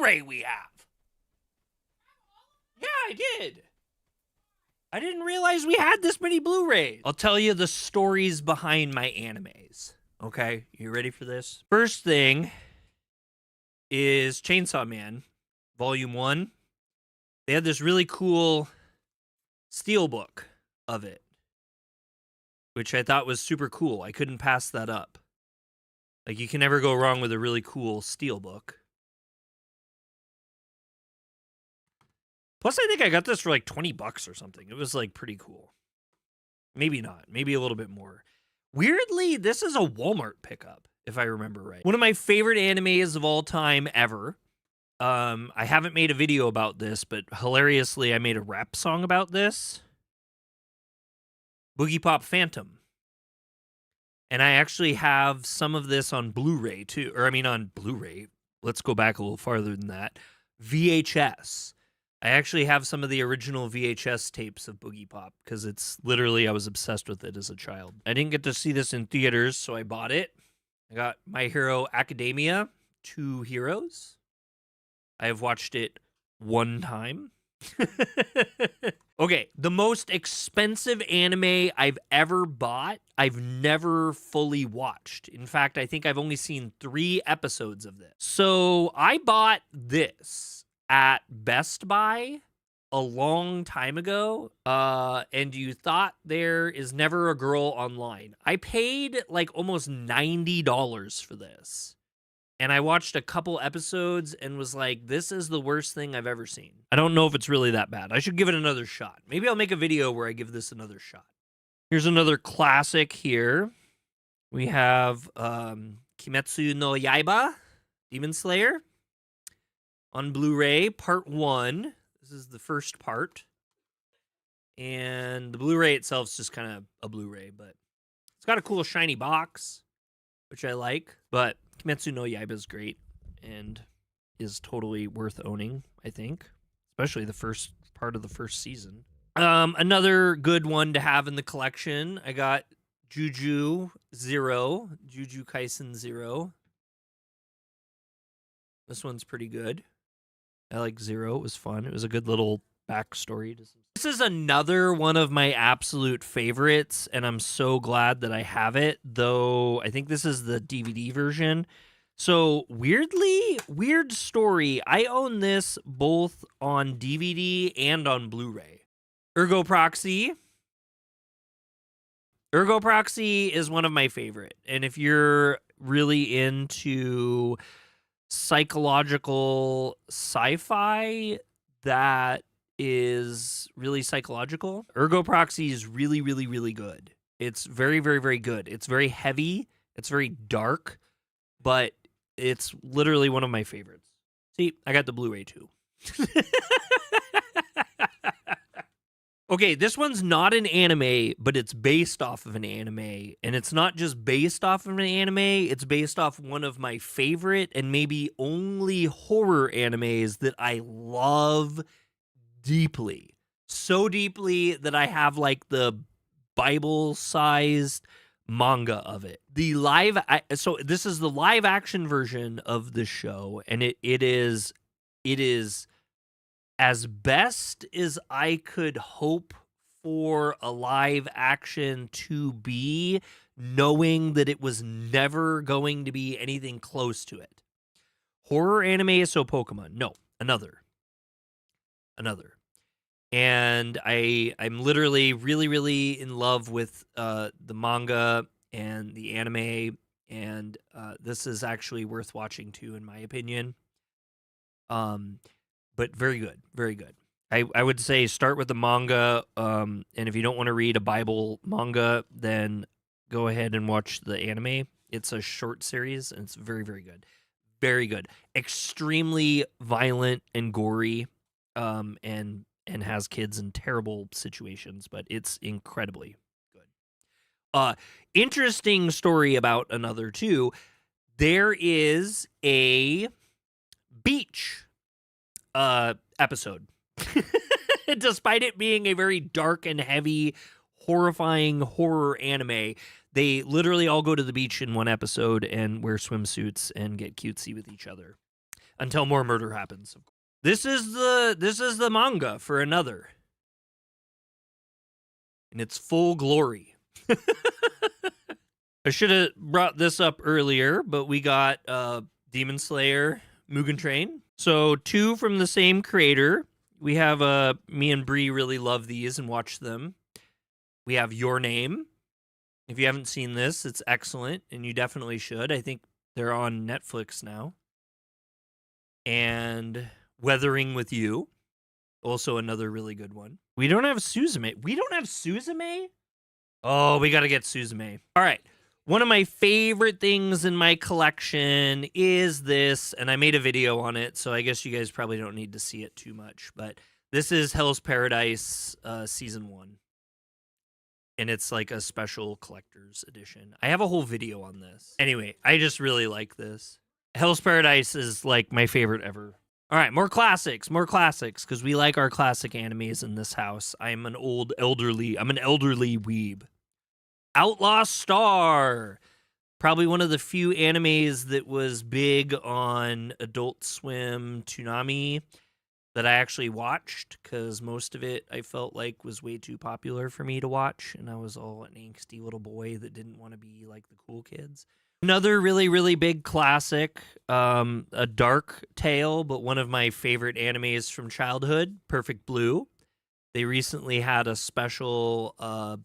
Blu-ray we have. Yeah, I did. I didn't realize we had this many Blu-rays. I'll tell you the stories behind my animes. Okay, you ready for this? First thing is Chainsaw Man, Volume 1. They had this really cool steelbook of it, which I thought was super cool. I couldn't pass that up. Like, you can never go wrong with a really cool steelbook. Plus, I think I got this for like $20 or something. It was like pretty cool. Maybe not. Maybe a little bit more. Weirdly, this is a Walmart pickup, if I remember right. One of my favorite animes of all time ever. I haven't made a video about this, but hilariously, I made a rap song about this. Boogie Pop Phantom. And I actually have some of this on Blu-ray too. Or I mean on Blu-ray. Let's go back a little farther than that. VHS. I actually have some of the original VHS tapes of Boogie Pop because it's literally, I was obsessed with it as a child. I didn't get to see this in theaters, so I bought it. I got My Hero Academia, 2 Heroes. I have watched it 1 time. Okay, the most expensive anime I've ever bought, I've never fully watched. In fact, I think I've only seen 3 episodes of this. So I bought this at Best Buy a long time ago, and you thought there is never a girl online. I paid like almost $90 for this. And I watched a couple episodes and was like, this is the worst thing I've ever seen. I don't know if it's really that bad. I should give it another shot. Maybe I'll make a video where I give this another shot. Here's another classic here. We have Kimetsu no Yaiba, Demon Slayer, on Blu-ray, Part 1. This is the first part. And the Blu-ray itself is just kind of a Blu-ray, but it's got a cool shiny box, which I like. But Kimetsu no Yaiba is great and is totally worth owning, I think. Especially the first part of the first season. Another good one to have in the collection. I got Jujutsu Kaisen 0. This one's pretty good. I like 0. It was fun. It was a good little backstory. This is another one of my absolute favorites, and I'm so glad that I have it, though I think this is the DVD version. So, weirdly, weird story. I own this both on DVD and on Blu-ray. Ergo Proxy. Ergo Proxy is one of my favorite, and if you're really into psychological sci-fi that is really psychological, Ergo Proxy is really, really, really good. It's very, very, very good. It's very heavy. It's very dark, but it's literally one of my favorites. See, I got the Blu-ray too. Okay, this one's not an anime, but it's based off of an anime. And it's not just based off of an anime, it's based off one of my favorite and maybe only horror animes that I love deeply. So deeply that I have like the Bible-sized manga of it. So this is the live action version of the show, and it is as best as I could hope for a live action to be, knowing that it was never going to be anything close to it. Horror anime, so Pokemon. No, another. And I'm literally really, really in love with the manga and the anime, and this is actually worth watching too, in my opinion. But very good, very good. I would say start with the manga, and if you don't want to read a Bible manga, then go ahead and watch the anime. It's a short series, and it's very, very good. Very good. Extremely violent and gory, and has kids in terrible situations, but it's incredibly good. Interesting story about another too. There is a beach episode. Despite it being a very dark and heavy, horrifying horror anime, they literally all go to the beach in one episode and wear swimsuits and get cutesy with each other. until more murder happens. This is the manga for another in its full glory. I should have brought this up earlier, but we got Demon Slayer, Mugen Train. So 2 from the same creator. We have me and Bree really love these and watch them. We have Your Name. If you haven't seen this, it's excellent, and you definitely should. I think they're on Netflix now. And Weathering with You, also another really good one. We don't have Suzume. We don't have Suzume? Oh, we got to get Suzume. All right. One of my favorite things in my collection is this, and I made a video on it, so I guess you guys probably don't need to see it too much, but this is Hell's Paradise Season 1. And it's like a special collector's edition. I have a whole video on this. Anyway, I just really like this. Hell's Paradise is like my favorite ever. All right, more classics, because we like our classic animes in this house. I'm an elderly weeb. Outlaw Star. Probably one of the few animes that was big on Adult Swim Toonami that I actually watched, because most of it I felt like was way too popular for me to watch, and I was all an angsty little boy that didn't want to be like the cool kids. Another really, really big classic, a dark tale, but one of my favorite animes from childhood, Perfect Blue. They recently had a special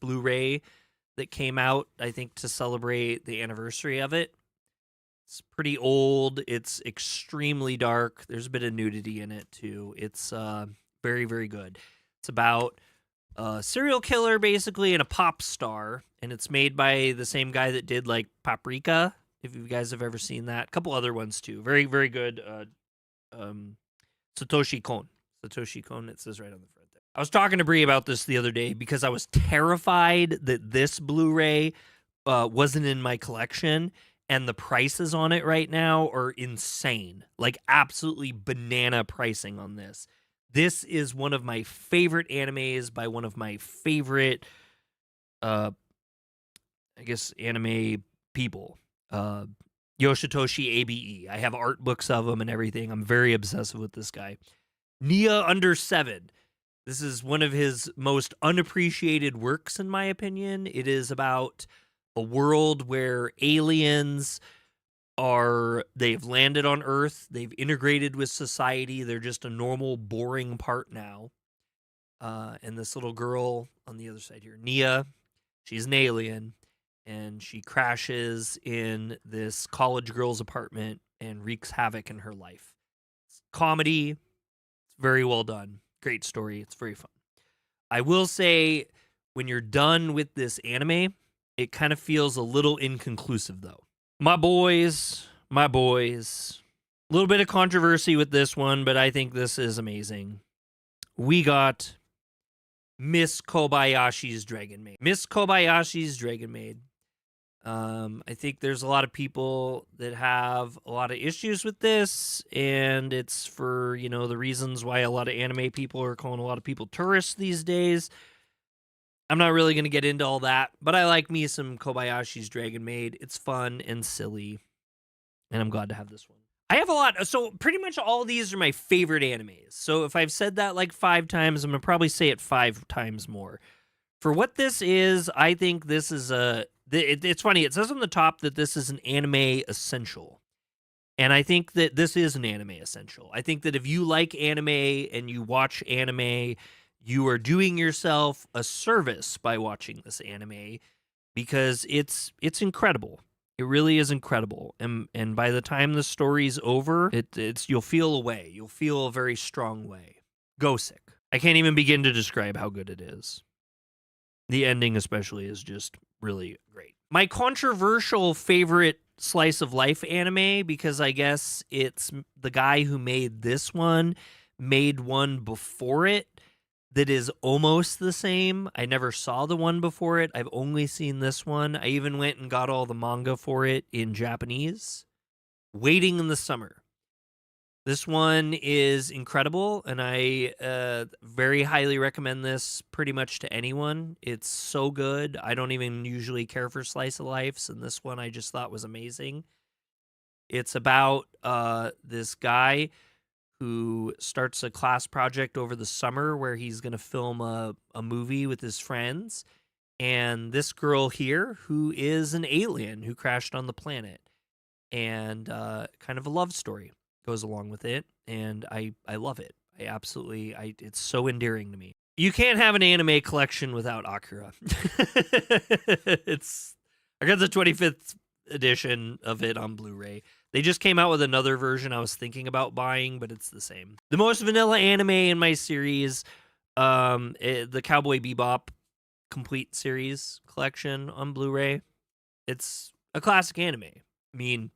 Blu-ray that came out, I think, to celebrate the anniversary of it. It's pretty old. It's extremely dark. There's a bit of nudity in it, too. It's very, very good. It's about a serial killer, basically, and a pop star, and it's made by the same guy that did, like, Paprika, if you guys have ever seen that. A couple other ones, too. Very, very good. Satoshi Kon. Satoshi Kon, it says right on the front there. I was talking to Bree about this the other day because I was terrified that this Blu-ray wasn't in my collection, and the prices on it right now are insane. Like, absolutely banana pricing on this. This is one of my favorite animes by one of my favorite, I guess, anime people. Yoshitoshi Abe. I have art books of him and everything. I'm very obsessive with this guy. Nia Under 7. This is one of his most unappreciated works, in my opinion. It is about a world where aliens they've landed on Earth, they've integrated with society, they're just a normal, boring part now. And this little girl on the other side here, Nia, she's an alien, and she crashes in this college girl's apartment and wreaks havoc in her life. It's comedy. It's very well done. Great story. It's very fun. I will say, when you're done with this anime, it kind of feels a little inconclusive, though. My boys. A little bit of controversy with this one, but I think this is amazing. We got Miss Kobayashi's Dragon Maid. I think there's a lot of people that have a lot of issues with this, and it's for, the reasons why a lot of anime people are calling a lot of people tourists these days. I'm not really going to get into all that, but I like me some Kobayashi's Dragon Maid. It's fun and silly, and I'm glad to have this one. I have a lot. So pretty much all of these are my favorite animes. So if I've said that like 5 times, I'm going to probably say it 5 times more. For what this is, I think this is it's funny. It says on the top that this is an anime essential. And I think that this is an anime essential. I think that if you like anime and you watch anime, you are doing yourself a service by watching this anime, because it's incredible. It really is incredible. And by the time the story's over, you'll feel a way. You'll feel a very strong way. Gosick. I can't even begin to describe how good it is. The ending especially is just really great. My controversial favorite slice of life anime, because I guess it's the guy who made this one made one before it that is almost the same. I never saw the one before it. I've only seen this one. I even went and got all the manga for it in Japanese. Waiting in the Summer. This one is incredible, and I very highly recommend this pretty much to anyone. It's so good. I don't even usually care for slice of lifes, and this one I just thought was amazing. It's about this guy who starts a class project over the summer where he's going to film a movie with his friends. And this girl here, who is an alien who crashed on the planet. And kind of a love story goes along with it. And I love it. It's so endearing to me. You can't have an anime collection without Akira. I got the 25th edition of it on Blu-ray. They just came out with another version I was thinking about buying, but it's the same. The most vanilla anime in my series, the Cowboy Bebop complete series collection on Blu-ray. It's a classic anime. I mean,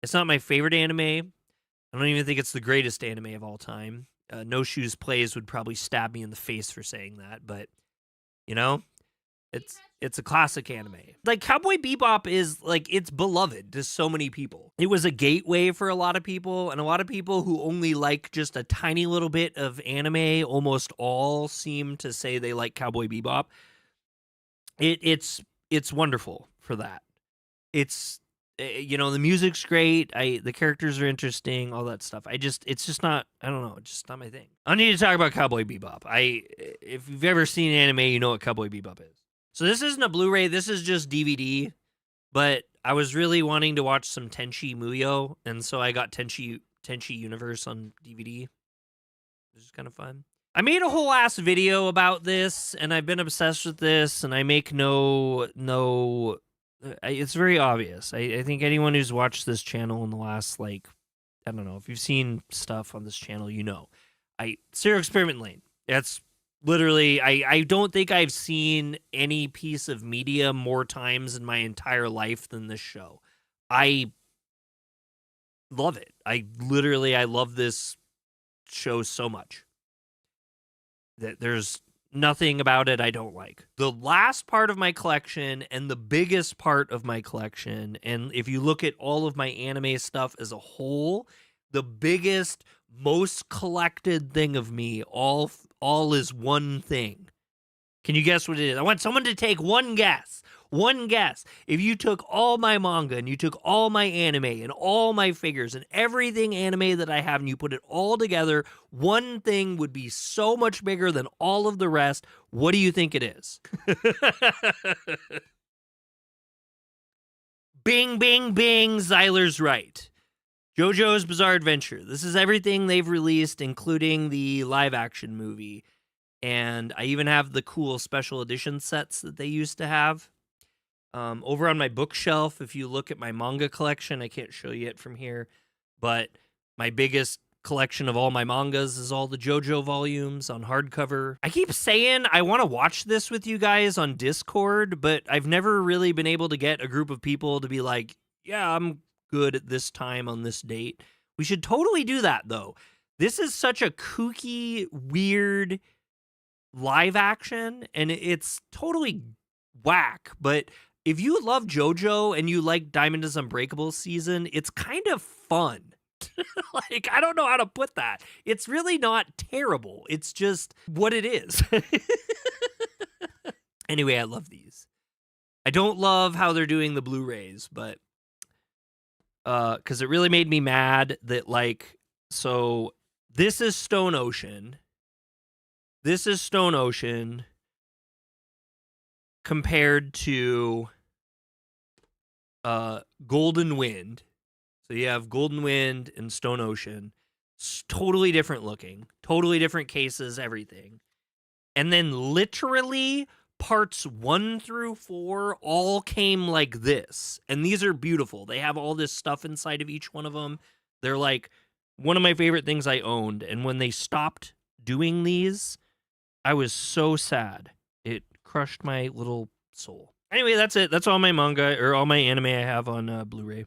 it's not my favorite anime. I don't even think it's the greatest anime of all time. No Shoes Plays would probably stab me in the face for saying that, but you know, it's a classic anime. Like Cowboy Bebop is like it's beloved to so many people. It was a gateway for a lot of people, and a lot of people who only like just a tiny little bit of anime, almost all seem to say they like Cowboy Bebop. It's wonderful for that. It's the music's great. The characters are interesting, all that stuff. It's just not. I don't know. It's just not my thing. I need to talk about Cowboy Bebop. If you've ever seen anime, you know what Cowboy Bebop is. So this isn't a Blu-ray. This is just DVD. But I was really wanting to watch some Tenchi Muyo, and so I got Tenchi Universe on DVD. It was just kind of fun. I made a whole ass video about this, and I've been obsessed with this, and I make it's very obvious. I think anyone who's watched this channel in the last, I don't know, if you've seen stuff on this channel, you know. Serial Experiment Lane. That's literally, I don't think I've seen any piece of media more times in my entire life than this show. I love it. I love this show so much. That there's nothing about it I don't like. The last part of my collection and the biggest part of my collection, and if you look at all of my anime stuff as a whole, the biggest, most collected thing of me, all is one thing. Can you guess what it is? I want someone to take one guess. One guess. If you took all my manga and you took all my anime and all my figures and everything anime that I have and you put it all together, one thing would be so much bigger than all of the rest. What do you think it is? Bing, bing, bing. Zyler's right. JoJo's Bizarre Adventure. This is everything they've released, including the live action movie. And I even have the cool special edition sets that they used to have. Over on my bookshelf, if you look at my manga collection, I can't show you it from here, but my biggest collection of all my mangas is all the JoJo volumes on hardcover. I keep saying I want to watch this with you guys on Discord, but I've never really been able to get a group of people to be like, yeah, I'm good at this time on this date. We should totally do that, though. This is such a kooky, weird live action, and it's totally whack, but if you love JoJo and you like Diamond is Unbreakable season, it's kind of fun. I don't know how to put that. It's really not terrible. It's just what it is. Anyway, I love these. I don't love how they're doing the Blu-rays, but because it really made me mad that so this is Stone Ocean. This is Stone Ocean compared to Golden Wind. So you have Golden Wind and Stone Ocean. It's totally different looking. Totally different cases, everything. And then literally parts 1 through 4 all came like this. And these are beautiful. They have all this stuff inside of each one of them. They're like one of my favorite things I owned. And when they stopped doing these, I was so sad. It crushed my little soul. Anyway, that's it. That's all my manga or all my anime I have on Blu-ray.